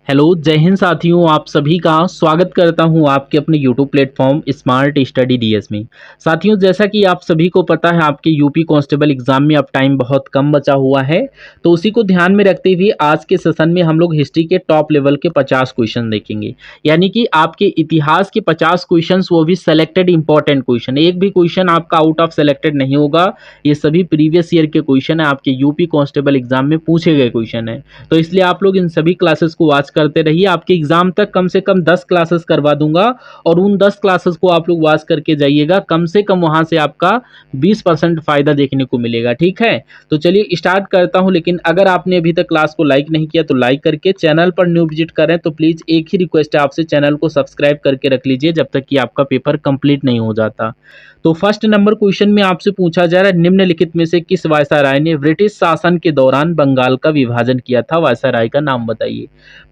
Hello, जय हिंद साथियों। आप सभी का स्वागत करता हूं आपके अपने YouTube platform smart study DS में। साथियों, जैसा कि आप सभी को पता है, आपके यूपी कांस्टेबल एग्जाम में अब टाइम बहुत कम बचा हुआ है। तो उसी को ध्यान में रखते हुए आज के सेशन में हम लोग हिस्ट्री के टॉप लेवल के 50 क्वेश्चन देखेंगे। यानी कि आपके इतिहास के 50 क्वेश्चन, वो भी सेलेक्टेड इंपॉर्टेंट क्वेश्चन। एक भी क्वेश्चन आपका आउट ऑफ सेलेक्टेड नहीं होगा। ये सभी प्रीवियस ईयर के क्वेश्चन है, आपके यूपी कांस्टेबल एग्जाम में पूछे गए क्वेश्चन है। तो इसलिए आप लोग इन सभी क्लासेस को वॉच करते रहिए। आपके एग्जाम तक कम से कम 10 क्लासेस करवा दूंगा और उन 10 क्लासेस को आप लोग वॉच करके जाइएगा। कम से कम वहां से आपका 20% फायदा देखने को मिलेगा। ठीक है, तो चलिए स्टार्ट करता हूं। लेकिन अगर आपने अभी तक क्लास को लाइक नहीं किया तो लाइक करके, चैनल पर न्यू विजिट करें तो प्लीज एक ही रिक्वेस्ट है आपसे, चैनल को सब्सक्राइब करके रख लीजिए जब तक कि आपका पेपर कंप्लीट नहीं हो जाता। तो फर्स्ट नंबर क्वेश्चन में आपसे पूछा जा रहा है, निम्नलिखित में से किस वायसराय ने ब्रिटिश शासन के दौरान बंगाल का विभाजन किया था? वायसराय का नाम बताइए।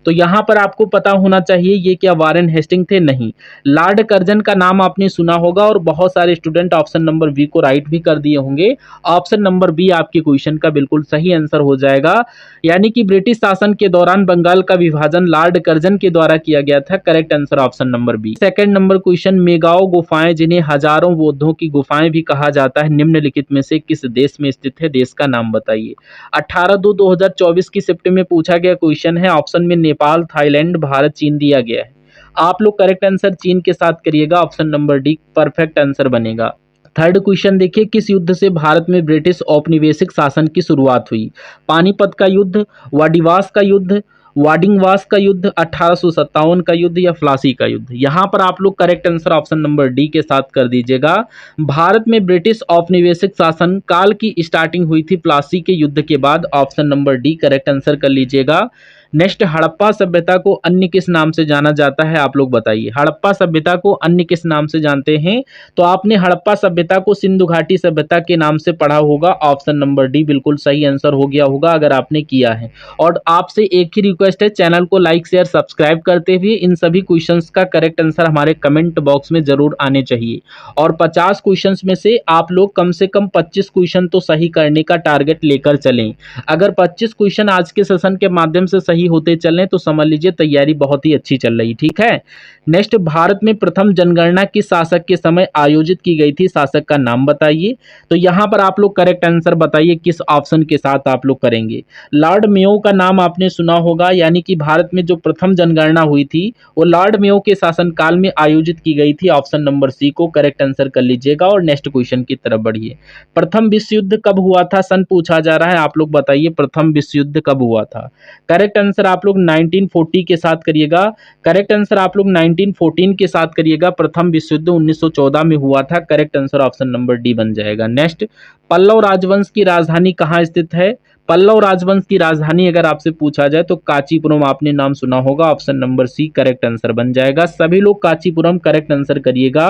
तो यहां पर आपको पता होना चाहिए, ये क्या वारेन हेस्टिंग थे? नहीं। लॉर्ड कर्जन का नाम आपने सुना होगा और बहुत सारे स्टूडेंट ऑप्शन नंबर बी को राइट भी कर दिए होंगे। ऑप्शन नंबर बी आपके क्वेश्चन का बिल्कुल सही आंसर हो जाएगा। यानी कि ब्रिटिश शासन के दौरान बंगाल का विभाजन लॉर्ड कर्जन के द्वारा किया गया था। Correct answer option number B. Second number question, मेगाओ गुफाएं, जिन्हें हजारों बौद्धों की गुफाएं भी कहा जाता है, निम्नलिखित में से किस देश में स्थित है? देश का नाम बताइए। 18/2/2024 की शिफ्ट में पूछा गया क्वेश्चन है। ऑप्शन में नेपाल, थाईलैंड, भारत, चीन दिया गया है। आप लोग करेक्ट आंसर चीन के साथ करिएगा। Option number D perfect answer बनेगा। थर्ड क्वेश्चन देखिए, किस युद्ध से भारत में ब्रिटिश औपनिवेशिक शासन की शुरुआत हुई? पानीपत का युद्ध, वाडिवास का युद्ध, वाडिंगवास का युद्ध, 1857 का युद्ध या फ्लासी का युद्ध? यहां पर आप लोग correct answer option number D के साथ कर दीजिएगा। भारत में ब्रिटिश औपनिवेशिक शासन काल की स्टार्टिंग हुई थी प्लासी के युद्ध के बाद। Option number D correct answer कर लीजिएगा। नेक्स्ट, हड़प्पा सभ्यता को अन्य किस नाम से जाना जाता है? आप लोग बताइए। हड़प्पा सभ्यता को अन्य किस नाम से जानते हैं? तो आपने हड़प्पा सभ्यता को सिंधु घाटी सभ्यता के नाम से पढ़ा होगा। ऑप्शन नंबर डी बिल्कुल सही आंसर हो गया होगा अगर आपने किया है। और आपसे एक ही रिक्वेस्ट है, चैनल को लाइक शेयर सब्सक्राइब करते हुए इन सभी क्वेश्चंस का करेक्ट आंसर हमारे कमेंट बॉक्स में जरूर आने चाहिए। और 50 क्वेश्चंस में से आप लोग कम से कम 25 क्वेश्चन तो सही करने का टारगेट लेकर चलें। अगर 25 क्वेश्चन आज के सेशन के माध्यम से सही होते चलें तो समझ लीजिए तैयारी बहुत ही अच्छी चल रही। ठीक है। नेक्स्ट, भारत में प्रथम जनगणना किस शासक के समय आयोजित की गई थी? शासक का नाम बताइए। तो यहां पर आप लोग करेक्ट आंसर बताइए किस ऑप्शन के साथ आप लोग करेंगे। लॉर्ड मेयो का नाम आपने सुना होगा। यानी कि भारत में जो प्रथम जनगणना हुई थी वो लॉर्ड मेयो के शासनकाल में आयोजित की गई थी। ऑप्शन नंबर सी को करेक्ट आंसर कर लीजिएगा और नेक्स्ट क्वेश्चन की तरफ बढ़िए। प्रथम विश्व युद्ध कब हुआ था? सन पूछा जा रहा है। आप लोग बताइए प्रथम विश्व युद्ध कब हुआ था? करेक्ट आंसर आप लोग 1940 के साथ करिएगा। करेक्ट आंसर आप लोग 1914 के साथ करिएगा। प्रथम विश्व युद्ध 1914 में हुआ था। Correct answer option number D बन जाएगा। नेक्स्ट, पल्लव राजवंश की राजधानी कहाँ स्थित है? पल्लव राजवंश की राजधानी अगर आपसे पूछा जाए तो कांचीपुरम, आपने नाम सुना होगा। Option number C correct answer बन जाएगा। सभी लोग कांचीपुरम करेक्ट आंसर करिएगा।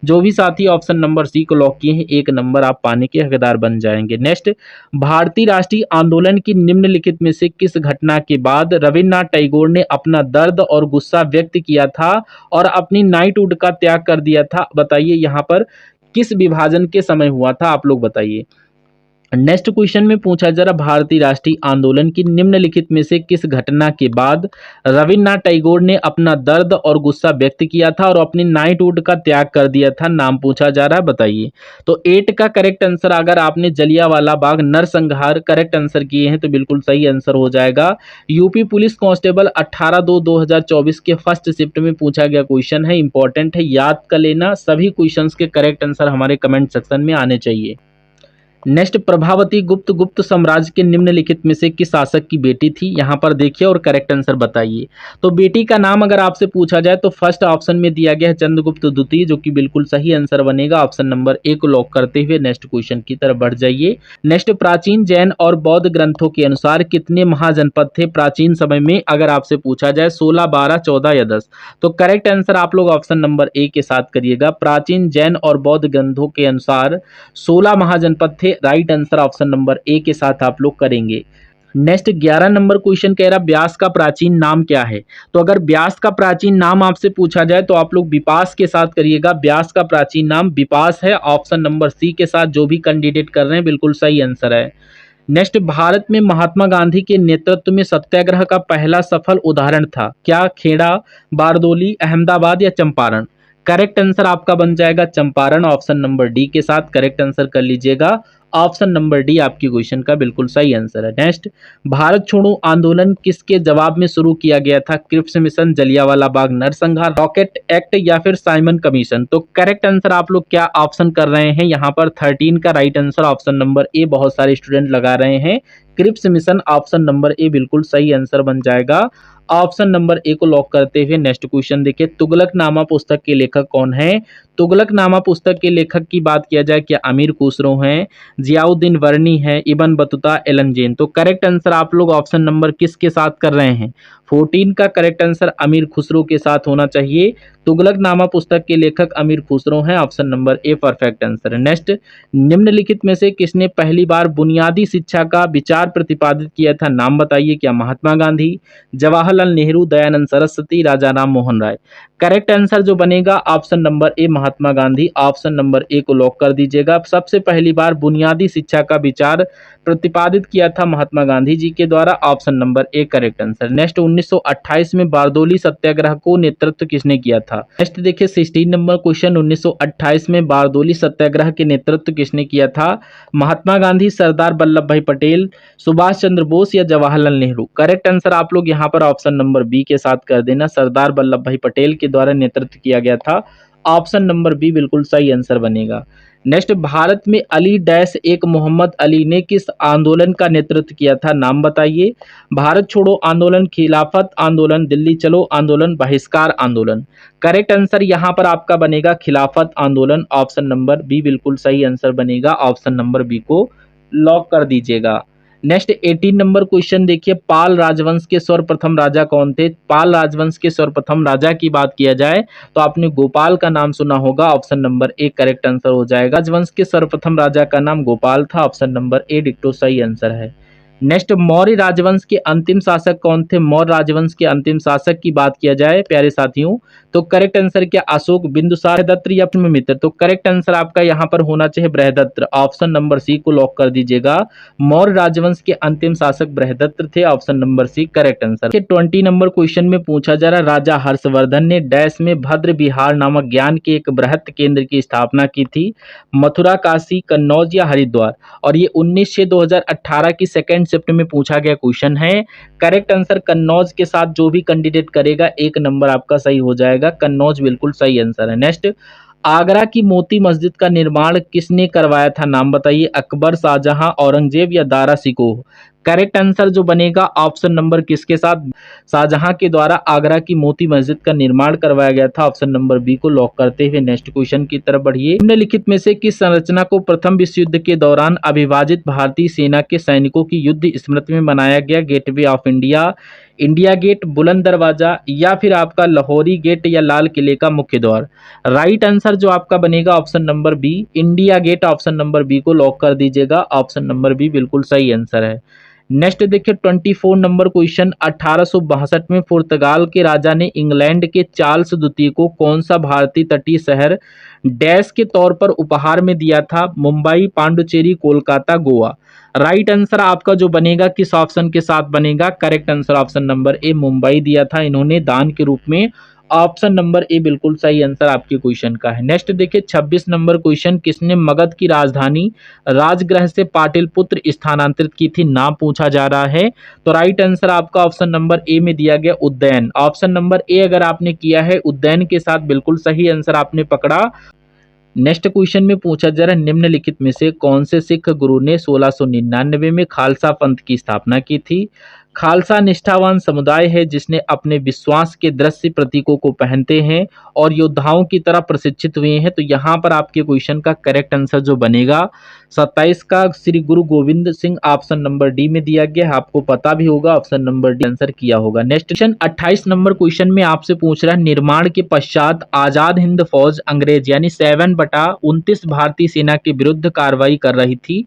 जो भी साथी ऑप्शन नंबर सी को लॉक किए हैं, 1 नंबर आप पाने के हकदार बन जाएंगे। नेक्स्ट, भारतीय राष्ट्रीय आंदोलन की निम्नलिखित में से किस घटना के बाद रविन्द्रनाथ टैगोर ने अपना दर्द और गुस्सा व्यक्त किया था और अपनी नाइटहुड का त्याग कर दिया था? बताइए यहाँ पर किस विभाजन के समय हुआ था? आप लोग बताइए। नेक्स्ट क्वेश्चन में पूछा जा रहा, भारतीय राष्ट्रीय आंदोलन की निम्नलिखित में से किस घटना के बाद रविन्द्रनाथ टैगोर ने अपना दर्द और गुस्सा व्यक्त किया था और अपनी नाइटहुड का त्याग कर दिया था? नाम पूछा जा रहा है, बताइए। तो 8 का करेक्ट आंसर, अगर आपने जलियांवाला बाग नरसंहार करेक्ट आंसर किए हैं तो बिल्कुल सही आंसर हो जाएगा। यूपी पुलिस कांस्टेबल 18/2/2024 के फर्स्ट शिफ्ट में पूछा गया क्वेश्चन है, इंपॉर्टेंट है, याद कर लेना। सभी क्वेश्चन के करेक्ट आंसर हमारे कमेंट सेक्शन में आने चाहिए। नेक्स्ट, प्रभावती गुप्त गुप्त साम्राज्य के निम्नलिखित में से किस शासक की बेटी थी? यहां पर देखिए और करेक्ट आंसर बताइए। तो बेटी का नाम अगर आपसे पूछा जाए तो फर्स्ट ऑप्शन में दिया गया है चंद्रगुप्त द्वितीय, जो कि बिल्कुल सही आंसर बनेगा। ऑप्शन नंबर ए को लॉक करते हुए नेक्स्ट क्वेश्चन की तरफ बढ़ जाइए। नेक्स्ट, प्राचीन जैन और बौद्ध ग्रंथों के अनुसार कितने महाजनपद थे प्राचीन समय में? अगर आपसे पूछा जाए 16, 12, 14 या 10? तो करेक्ट आंसर आप लोग ऑप्शन नंबर ए के साथ करिएगा। प्राचीन जैन और बौद्ध ग्रंथों के अनुसार 16 महाजनपद थे। राइट आंसर ऑप्शन नंबर ए के साथ आप लोग करेंगे। नेक्स्ट 11 नंबर क्वेश्चन कह रहा, ब्यास का प्राचीन नाम क्या है? तो अगर ब्यास का प्राचीन नाम आपसे पूछा जाए तो आप लोग विपास के साथ करिएगा। ब्यास का प्राचीन नाम विपास है। ऑप्शन नंबर सी के साथ जो भी कैंडिडेट कर रहे हैं बिल्कुल सही आंसर है। नेक्स्ट, भारत में महात्मा गांधी के नेतृत्व में सत्याग्रह का पहला सफल उदाहरण था क्या? खेड़ा, बारदोली, अहमदाबाद या चंपारण? करेक्ट आंसर आपका बन जाएगा चंपारण, ऑप्शन नंबर डी के साथ करेक्ट आंसर कर लीजिएगा। ऑप्शन नंबर डी आपकी क्वेश्चन का बिल्कुल सही आंसर है। नेक्स्ट, भारत छोड़ो आंदोलन किसके जवाब में शुरू किया गया था? क्रिप्स मिशन, जलियांवाला बाग नरसंहार, रॉकेट एक्ट या फिर साइमन कमीशन? तो करेक्ट आंसर आप लोग क्या ऑप्शन कर रहे हैं यहाँ पर? 13 का right answer option number A बहुत सारे स्टूडेंट लगा रहे हैं। Cripps Mission option number A बिल्कुल सही आंसर बन जाएगा। ऑप्शन नंबर ए को लॉक करते हुए नेक्स्ट क्वेश्चन देखिए, तुगलकनामा पुस्तक के लेखक कौन है? तुगलकनामा पुस्तक के लेखक की बात किया जाए क्या अमीर खुसरो हैं, जियाउद्दीन वर्नी है, इब्न बतूता, एलन जेन? तो करेक्ट आंसर आप लोग ऑप्शन नंबर किसके साथ कर रहे हैं? 14 का करेक्ट आंसर अमीर खुसरो के साथ होना चाहिए। तुगलकनामा पुस्तक के लेखक अमीर खुसरो हैं, option number a perfect answer है। नेक्स्ट, निम्नलिखित में से किसने पहली बार बुनियादी शिक्षा का विचार प्रतिपादित किया था? नाम बताइए। क्या महात्मा गांधी, जवाहरलाल नेहरू, दयानंद सरस्वती, राजा राम मोहन राय? करेक्ट आंसर जो बनेगा ऑप्शन नंबर ए महात्मा गांधी, ऑप्शन नंबर ए को लॉक कर दीजिएगा। सबसे पहली बार बुनियादी शिक्षा का विचार प्रतिपादित किया था महात्मा गांधी जी के द्वारा, option number A correct answer. Next, 1928 में बारदोली सत्याग्रह को नेतृत्व किसने किया था? नेक्स्ट देखिए 16 नंबर क्वेश्चन, 1928 में बारदोली सत्याग्रह के नेतृत्व किसने किया था? महात्मा गांधी, सरदार वल्लभ भाई पटेल, सुभाष चंद्र बोस या जवाहरलाल नेहरू? करेक्ट आंसर आप लोग यहाँ पर ऑप्शन नंबर बी के साथ कर देना, सरदार वल्लभ भाई पटेल के द्वारा नेतृत्व किया गया था। ऑप्शन नंबर बी बिल्कुल सही आंसर बनेगा। नेक्स्ट, भारत में अली डैश एक मोहम्मद अली ने किस आंदोलन का नेतृत्व किया था? नाम बताइए। भारत छोड़ो आंदोलन, खिलाफत आंदोलन, दिल्ली चलो आंदोलन, बहिष्कार आंदोलन? करेक्ट आंसर यहाँ पर आपका बनेगा खिलाफत आंदोलन, ऑप्शन नंबर बी बिल्कुल सही आंसर बनेगा। ऑप्शन नंबर बी को लॉक कर दीजिएगा। नेक्स्ट 18 नंबर क्वेश्चन देखिए, पाल राजवंश के सर्वप्रथम राजा कौन थे? पाल राजवंश के सर्वप्रथम राजा की बात किया जाए तो आपने गोपाल का नाम सुना होगा, option number A correct answer हो जाएगा। राजवंश के सर्वप्रथम राजा का नाम गोपाल था, ऑप्शन नंबर ए डिक्टो सही आंसर है। नेक्स्ट, मौर्य राजवंश के अंतिम शासक कौन थे? मौर्य राजवंश के अंतिम शासक की बात किया जाए प्यारे साथियों तो करेक्ट आंसर क्या अशोक, बिंदुसार, बृहदत्त या मित्र? तो करेक्ट आंसर आपका यहाँ पर होना चाहिए बृहदत्त, ऑप्शन नंबर सी को लॉक कर दीजिएगा। मौर्य राजवंश के अंतिम शासक बृहदत्त थे, option number C correct answer. 20 नंबर क्वेश्चन में पूछा जा रहा, राजा हर्षवर्धन ने डैश में भद्र विहार नामक ज्ञान के एक बृहत केंद्र की स्थापना की थी? मथुरा, काशी, कन्नौज या हरिद्वार? और ये 19/6/2018 की सेकंड शिफ्ट में पूछा गया क्वेश्चन है। करेक्ट आंसर कन्नौज के साथ जो भी कैंडिडेट करेगा एक नंबर आपका सही हो जाएगा, कन्नौज बिल्कुल सही आंसर है। नेक्स्ट, आगरा की मोती मस्जिद का निर्माण किसने करवाया था? नाम बताइए। अकबर, शाहजहां, औरंगजेब या दारा शिकोह? करेक्ट आंसर जो बनेगा ऑप्शन नंबर किसके साथ? शाहजहां के द्वारा आगरा की मोती मस्जिद का निर्माण करवाया गया था, ऑप्शन नंबर बी को लॉक करते हुए नेक्स्ट क्वेश्चन की तरफ बढ़िए। निम्नलिखित में से किस संरचना को प्रथम विश्व युद्ध के दौरान अविभाजित भारतीय सेना के सैनिकों की युद्ध स्मृति में बनाया गया? Gateway of India, India Gate, Buland Darwaza या फिर आपका लाहौरी गेट या लाल किले का मुख्य द्वार? राइट आंसर जो आपका बनेगा option number B, India Gate, option number B को लॉक कर दीजिएगा। ऑप्शन नंबर बी बिल्कुल सही आंसर है। नेक्स्ट देखिए 24 नंबर क्वेश्चन, 1862 में पुर्तगाल के राजा ने इंग्लैंड के चार्ल्स द्वितीय को कौन सा भारतीय तटीय शहर डैश के तौर पर उपहार में दिया था? मुंबई, पांडुचेरी, कोलकाता, गोवा? राइट आंसर आपका जो बनेगा किस ऑप्शन के साथ बनेगा? करेक्ट आंसर ऑप्शन नंबर ए मुंबई दिया था इन्होंने दान के रूप में, ऑप्शन नंबर ए बिल्कुल सही आंसर आपके क्वेश्चन का है। नेक्स्ट देखिए 26 नंबर क्वेश्चन, किसने मगध की राजधानी राजगृह से पाटलिपुत्र स्थानांतरित की थी? नाम पूछा जा रहा है। तो राइट आंसर आपका ऑप्शन नंबर ए में दिया गया उज्जैन, ऑप्शन नंबर ए अगर आपने किया है उज्जैन के साथ बिल्कुल सही आंसर आपने पकड़ा। नेक्स्ट क्वेश्चन में पूछा जा रहा है, निम्नलिखित में से कौन से सिख गुरु ने 1699 में खालसा पंथ की स्थापना की थी? खालसा निष्ठावान समुदाय है जिसने अपने विश्वास के दृश्य प्रतीकों को पहनते हैं और योद्धाओं की तरह प्रशिक्षित हुए हैं। तो यहाँ पर आपके क्वेश्चन का करेक्ट आंसर जो बनेगा 27 का श्री गुरु Govind Singh, option number D में दिया गया है, आपको पता भी होगा, ऑप्शन नंबर डी आंसर किया होगा। नेक्स्ट क्वेश्चन 28 नंबर क्वेश्चन में आपसे पूछ रहा है, निर्माण के पश्चात आजाद हिंद फौज अंग्रेज यानी 7/29 भारतीय सेना के विरुद्ध कार्रवाई कर रही थी,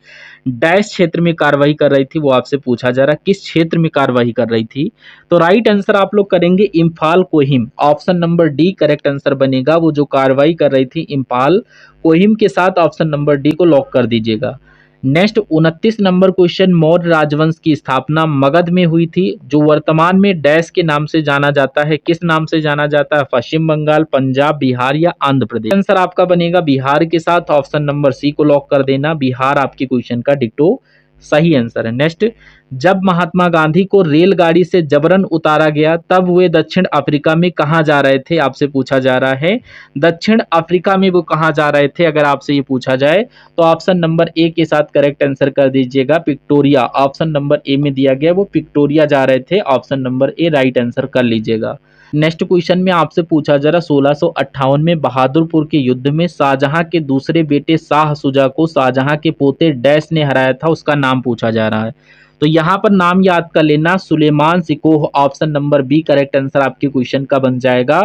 डैश क्षेत्र में कार्रवाई कर रही थी, वो आपसे पूछा जा रहा है किस क्षेत्र में कार्रवाई कर रही थी? तो राइट आंसर आप लोग करेंगे Imphal Kohima, option number D correct answer बनेगा। वो जो कार्रवाई कर रही थी इम्फाल कोहिम के साथ, ऑप्शन नंबर डी को लॉक कर दीजिएगा। नेक्स्ट 29 नंबर क्वेश्चन, मौर्य राजवंश की स्थापना मगध में हुई थी, जो वर्तमान में डैश के नाम से जाना जाता है। किस नाम से जाना जाता है? पश्चिम बंगाल, पंजाब, बिहार या आंध्र प्रदेश। आंसर आपका बनेगा बिहार के साथ, ऑप्शन नंबर सी को लॉक कर देना। बिहार आपके क्वेश्चन का डिक्टो सही आंसर है। नेक्स्ट, जब महात्मा गांधी को रेलगाड़ी से जबरन उतारा गया तब वे दक्षिण अफ्रीका में कहाँ जा रहे थे? आपसे पूछा जा रहा है दक्षिण अफ्रीका में वो कहाँ जा रहे थे, अगर आपसे ये पूछा जाए तो ऑप्शन नंबर ए के साथ करेक्ट आंसर कर दीजिएगा, पिक्टोरिया। ऑप्शन नंबर ए में दिया गया वो पिक्टोरिया जा रहे थे, ऑप्शन नंबर ए राइट आंसर कर लीजिएगा। नेक्स्ट क्वेश्चन में आपसे पूछा जा रहा 1658 में बहादुरपुर के युद्ध में शाहजहां के दूसरे बेटे शाह सुजा को शाहजहां के पोते डैश ने हराया था, उसका नाम पूछा जा रहा है। तो यहाँ पर नाम याद कर लेना, Sulaiman Shikoh. Option number B correct answer आपके क्वेश्चन का बन जाएगा।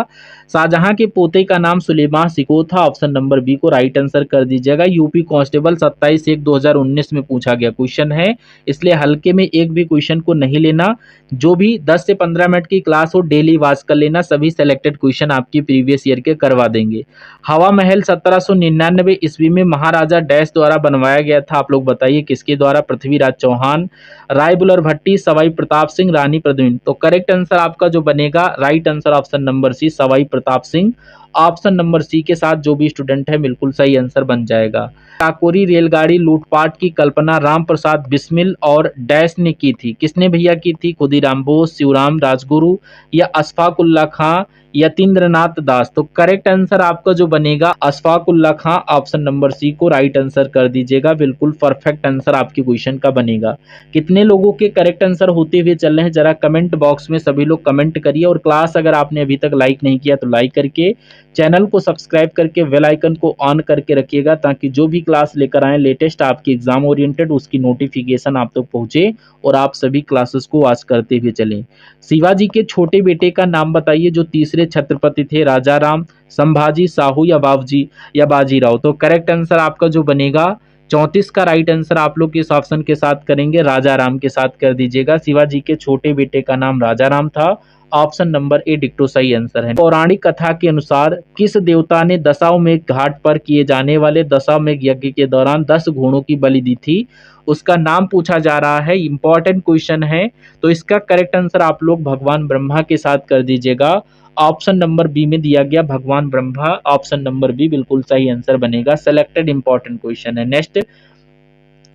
शाहजहां के पोते का नाम सुलेमान सिकोह था, ऑप्शन नंबर बी को राइट आंसर कर दीजिएगा। यूपी कांस्टेबल 27/1/2019 में पूछा गया क्वेश्चन है, इसलिए हल्के में एक भी क्वेश्चन को नहीं लेना। जो भी 10 से 15 मिनट की क्लास हो डेली वाच कर लेना, सभी सेलेक्टेड क्वेश्चन आपकी प्रीवियस ईयर के करवा देंगे। हवा महल 1799 ईस्वी में महाराजा डैश द्वारा बनवाया गया था, आप लोग बताइए किसके द्वारा? पृथ्वीराज चौहान, राय बुलर भट्टी, सवाई प्रताप सिंह, रानी पद्मिनी। तो करेक्ट आंसर आपका जो बनेगा right answer option number C, Sawai Pratap Singh. Option number C के साथ जो भी स्टूडेंट है बिल्कुल सही आंसर बन जाएगा। काकोरी रेलगाड़ी लूटपाट की कल्पना राम प्रसाद बिस्मिल और डैश ने की थी, किसने भैया की थी? खुदीराम बोस, शिवराम राजगुरु या अशफाक उल्लाह खां, यतीन्द्रनाथ दास। तो करेक्ट आंसर आपका जो बनेगा अशफाक उल्लाह खां, ऑप्शन नंबर सी को राइट आंसर कर दीजिएगा, बिल्कुल परफेक्ट आंसर आपके क्वेश्चन का बनेगा। कितने लोगों के करेक्ट आंसर होते हुए चल रहे हैं जरा कमेंट बॉक्स में सभी लोग कमेंट करिए, और क्लास अगर आपने अभी तक लाइक नहीं किया तो लाइक करके चैनल को सब्सक्राइब करके बेल आइकन को ऑन करके रखिएगा, ताकि जो भी क्लास लेकर आए लेटेस्ट आपकी एग्जाम ओरिएंटेड उसकी नोटिफिकेशन आप तक पहुंचे और आप सभी क्लासेस को वॉच करते हुए चलें। शिवाजी के छोटे बेटे का नाम बताइए जो तीसरे छत्रपति थे, राजा राम, संभाजी, साहू या बावजी या बाजीराव। तो करेक्ट आंसर आपका जो बनेगा 34 का राइट आंसर आप लोग इस ऑप्शन के साथ करेंगे, राजा राम के साथ कर दीजिएगा। शिवाजी के छोटे बेटे का नाम राजा राम था, ऑप्शन नंबर ए डिक्टो सही आंसर है। पौराणिक कथा के अनुसार किस देवता ने दशाश्वमेध घाट पर किए जाने वाले दशाश्वमेध यज्ञ के दौरान 10 घोड़ों की बलि दी थी, उसका नाम पूछा जा रहा है, इंपॉर्टेंट क्वेश्चन है। तो इसका करेक्ट आंसर आप लोग भगवान ब्रह्मा के साथ कर दीजिएगा, ऑप्शन नंबर बी में दिया गया भगवान ब्रह्मा, ऑप्शन नंबर बी बिल्कुल सही आंसर बनेगा। सेलेक्टेड इंपॉर्टेंट क्वेश्चन है। नेक्स्ट,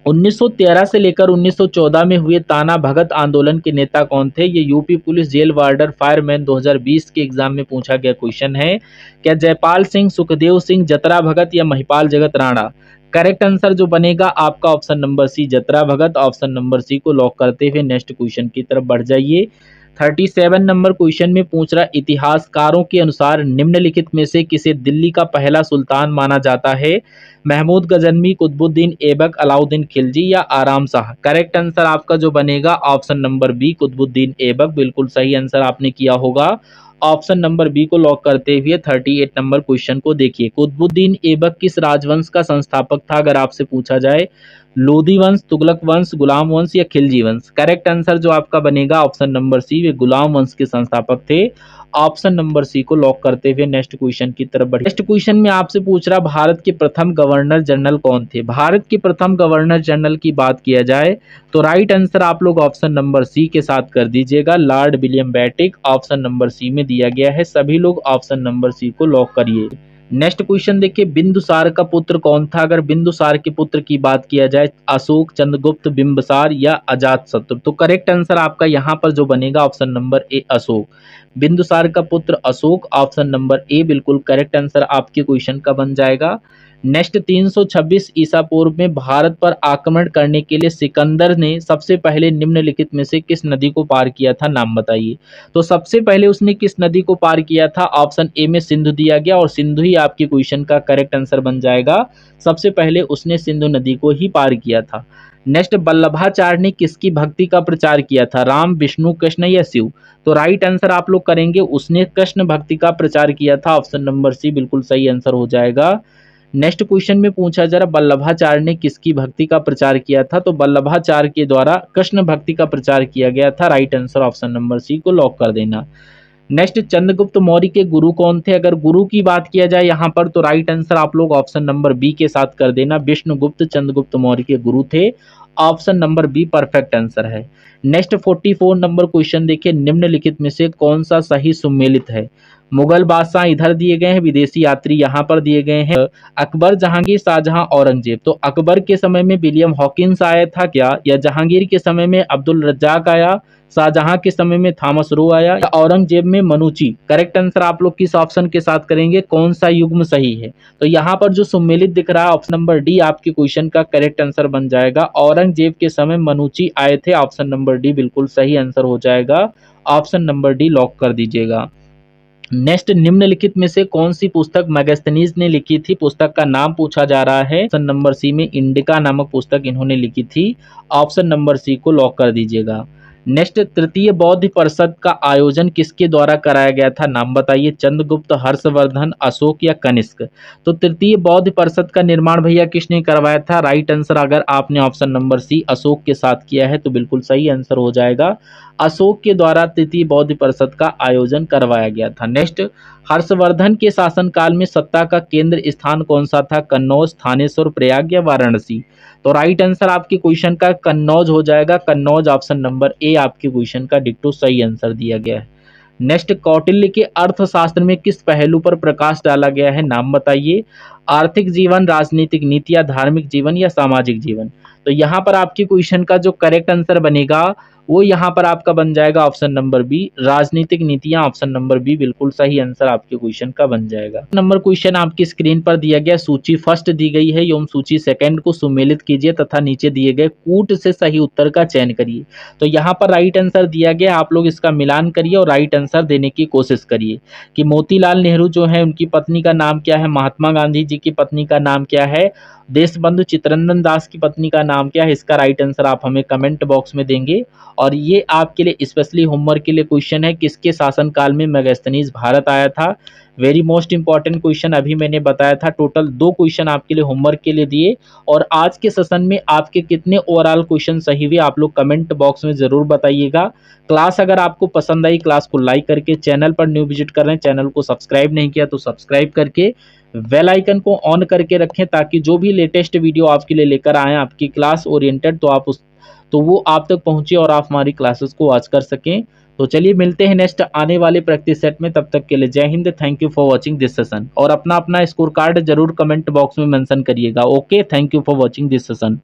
1913 से लेकर 1914 में हुए ताना भगत आंदोलन के नेता कौन थे? ये UP police jail warder fireman 2020 के एग्जाम में पूछा गया क्वेश्चन है। क्या जयपाल सिंह, सुखदेव सिंह, जतरा भगत या महिपाल जगत राणा? करेक्ट आंसर जो बनेगा आपका ऑप्शन नंबर सी, जतरा भगत। ऑप्शन नंबर सी को लॉक करते हुए नेक्स्ट क्वेश्चन की तरफ बढ़ जाइए। 37 नंबर क्वेश्चन में पूछ रहा, इतिहासकारों के अनुसार निम्नलिखित में से किसे दिल्ली का पहला सुल्तान माना जाता है? महमूद गजनवी, कुतुबुद्दीन ऐबक, अलाउद्दीन खिलजी या आराम शाह? करेक्ट आंसर आपका जो बनेगा option number B, Qutbuddin Aibak, बिल्कुल सही आंसर आपने किया होगा। ऑप्शन नंबर बी को लॉक करते हुए 38 नंबर क्वेश्चन को देखिए। कुतुबुद्दीन ऐबक किस राजवंश का संस्थापक था, अगर आपसे पूछा जाए? लोधी वंश, तुगलक वंश, गुलाम वंश या खिलजी वंश? करेक्ट आंसर जो आपका बनेगा ऑप्शन नंबर सी, वे गुलाम वंश के संस्थापक थे। ऑप्शन नंबर सी को लॉक करते हुए नेक्स्ट क्वेश्चन की तरफ बढ़े। नेक्स्ट क्वेश्चन में आपसे पूछ रहा, भारत के प्रथम गवर्नर जनरल कौन थे? भारत के प्रथम गवर्नर जनरल की बात किया जाए तो राइट आंसर आप लोग ऑप्शन नंबर सी के साथ कर दीजिएगा, Lord William Bentinck. Option number C में दिया गया है, सभी लोग ऑप्शन नंबर सी को लॉक करिए। नेक्स्ट क्वेश्चन देखिए, बिंदुसार का पुत्र कौन था? अगर बिंदुसार के पुत्र की बात किया जाए, अशोक, चंद्रगुप्त, बिंबिसार या अजातशत्रु? तो करेक्ट आंसर आपका यहाँ पर जो बनेगा option number A, Ashok. Bindusar का पुत्र अशोक, ऑप्शन नंबर ए बिल्कुल करेक्ट आंसर आपके क्वेश्चन का बन जाएगा। नेक्स्ट, 326 ईसा पूर्व में भारत पर आक्रमण करने के लिए सिकंदर ने सबसे पहले निम्नलिखित में से किस नदी को पार किया था, नाम बताइए। तो सबसे पहले उसने किस नदी को पार किया था? ऑप्शन ए में सिंधु दिया गया, और सिंधु ही आपके क्वेश्चन का करेक्ट आंसर बन जाएगा। सबसे पहले उसने सिंधु नदी को ही पार किया था। नेक्स्ट, वल्लभाचार्य ने किसकी भक्ति का प्रचार किया था? राम, विष्णु, कृष्ण या शिव? तो राइट आंसर आप लोग करेंगे, उसने कृष्ण भक्ति का प्रचार किया था, ऑप्शन नंबर सी बिल्कुल सही आंसर हो जाएगा। नेक्स्ट क्वेश्चन में पूछा जा रहा, वल्लभाचार्य ने किसकी भक्ति का प्रचार किया था? तो वल्लभाचार्य के द्वारा कृष्ण भक्ति का प्रचार किया गया था, right answer option number C को लॉक कर देना। नेक्स्ट, चंद्रगुप्त मौर्य के गुरु कौन थे? अगर गुरु की बात किया जाए यहाँ पर तो राइट आंसर आप लोग ऑप्शन नंबर बी के साथ कर देना, विष्णुगुप्त चंद्रगुप्त मौर्य के गुरु थे। Option number be perfect answer है। नेक्स्ट 44 नंबर क्वेश्चन देखिए, निम्नलिखित में से कौन सा सही सुमेलित है? मुगल बादशाह इधर दिए गए हैं, विदेशी यात्री यहाँ पर दिए गए हैं। अकबर, जहांगीर, शाहजहां, औरंगजेब। तो अकबर के समय में विलियम हॉकिंस आया था क्या, या जहांगीर के समय में अब्दुल रज्जाक आया, शाहजहां के समय में थॉमस रो आया, या औरंगजेब में मनुची? करेक्ट आंसर आप लोग किस ऑप्शन के साथ करेंगे, कौन सा युग्म सही है? तो यहाँ पर जो सुमेलित दिख रहा है ऑप्शन नंबर डी आपके क्वेश्चन का करेक्ट आंसर बन जाएगा। औरंगजेब के समय मनुची आए थे, ऑप्शन नंबर डी बिल्कुल सही आंसर हो जाएगा। ऑप्शन नंबर डी लॉक कर दीजिएगा। नेक्स्ट, निम्नलिखित में से कौन सी पुस्तक मेगास्थनीज ने लिखी थी? पुस्तक का नाम पूछा जा रहा है। ऑप्शन नंबर सी में इंडिका नामक पुस्तक इन्होंने लिखी थी। ऑप्शन नंबर सी को लॉक कर दीजिएगा। नेक्स्ट, तृतीय बौद्ध परिषद का आयोजन किसके द्वारा कराया गया था? नाम बताइए, चंद्रगुप्त, हर्षवर्धन, अशोक या कनिष्क? तो तृतीय बौद्ध परिषद का निर्माण भैया किसने करवाया था? राइट आंसर अगर आपने ऑप्शन नंबर सी अशोक के साथ किया है तो बिल्कुल सही आंसर हो जाएगा। अशोक के द्वारा तृतीय बौद्ध परिषद का आयोजन करवाया गया था। नेक्स्ट, हर्षवर्धन के शासनकाल में सत्ता का केंद्र स्थान कौन सा था? कन्नौज, थानेश्वर, प्रयाग या वाराणसी? तो राइट आंसर आपके क्वेश्चन का कन्नौज हो जाएगा। कन्नौज, ऑप्शन नंबर ए आपके क्वेश्चन का डिक्टो सही आंसर दिया गया है। नेक्स्ट, कौटिल्य के अर्थशास्त्र में किस पहलू पर प्रकाश डाला गया है? नाम बताइए, आर्थिक जीवन, राजनीतिक नीतियां, धार्मिक जीवन या सामाजिक जीवन? तो यहाँ पर आपके क्वेश्चन का जो करेक्ट आंसर बनेगा वो यहाँ पर आपका बन जाएगा ऑप्शन नंबर बी, राजनीतिक नीतियां। ऑप्शन नंबर बी बिल्कुल सही आंसर आपके क्वेश्चन का बन जाएगा। नंबर क्वेश्चन आपकी स्क्रीन पर दिया गया, सूची फर्स्ट दी गई है एवं सूची सेकंड को सुमेलित कीजिए तथा नीचे दिए गए कूट से सही उत्तर का चयन करिए। तो यहाँ पर राइट आंसर दिया गया, आप लोग इसका मिलान करिए और राइट आंसर देने की कोशिश करिए कि मोतीलाल नेहरू जो है उनकी पत्नी का नाम क्या है, महात्मा गांधी जी की पत्नी का नाम क्या है, देशबंधु चित्तरंजन दास की पत्नी का नाम क्या है? इसका राइट आंसर आप हमें कमेंट बॉक्स में देंगे। और ये आपके लिए स्पेशली होमवर्क के लिए क्वेश्चन है, किसके शासनकाल में मेगास्थनीज भारत आया था? वेरी मोस्ट इंपॉर्टेंट क्वेश्चन अभी मैंने बताया था। टोटल 2 क्वेश्चन आपके लिए होमवर्क के लिए दिए और आज के सेशन में आपके कितने ओवरऑल क्वेश्चन सही हुए आप लोग कमेंट बॉक्स में जरूर बताइएगा। क्लास अगर आपको पसंद आई, क्लास को लाइक करके, चैनल पर न्यू विजिट कर रहे हैं, चैनल को सब्सक्राइब नहीं किया तो सब्सक्राइब करके बेल आइकन को ऑन करके रखें ताकि जो भी लेटेस्ट वीडियो आपके लिए लेकर आए आपकी क्लास ओरिएंटेड तो वो आप तक पहुंचे और आप हमारी क्लासेस को वॉच कर सकें। तो चलिए मिलते हैं नेक्स्ट आने वाले प्रैक्टिस सेट में, तब तक के लिए जय Hind, thank you for watching this session. और अपना अपना स्कोर कार्ड जरूर कमेंट बॉक्स में मेंशन करिएगा। Okay, thank you for watching this session.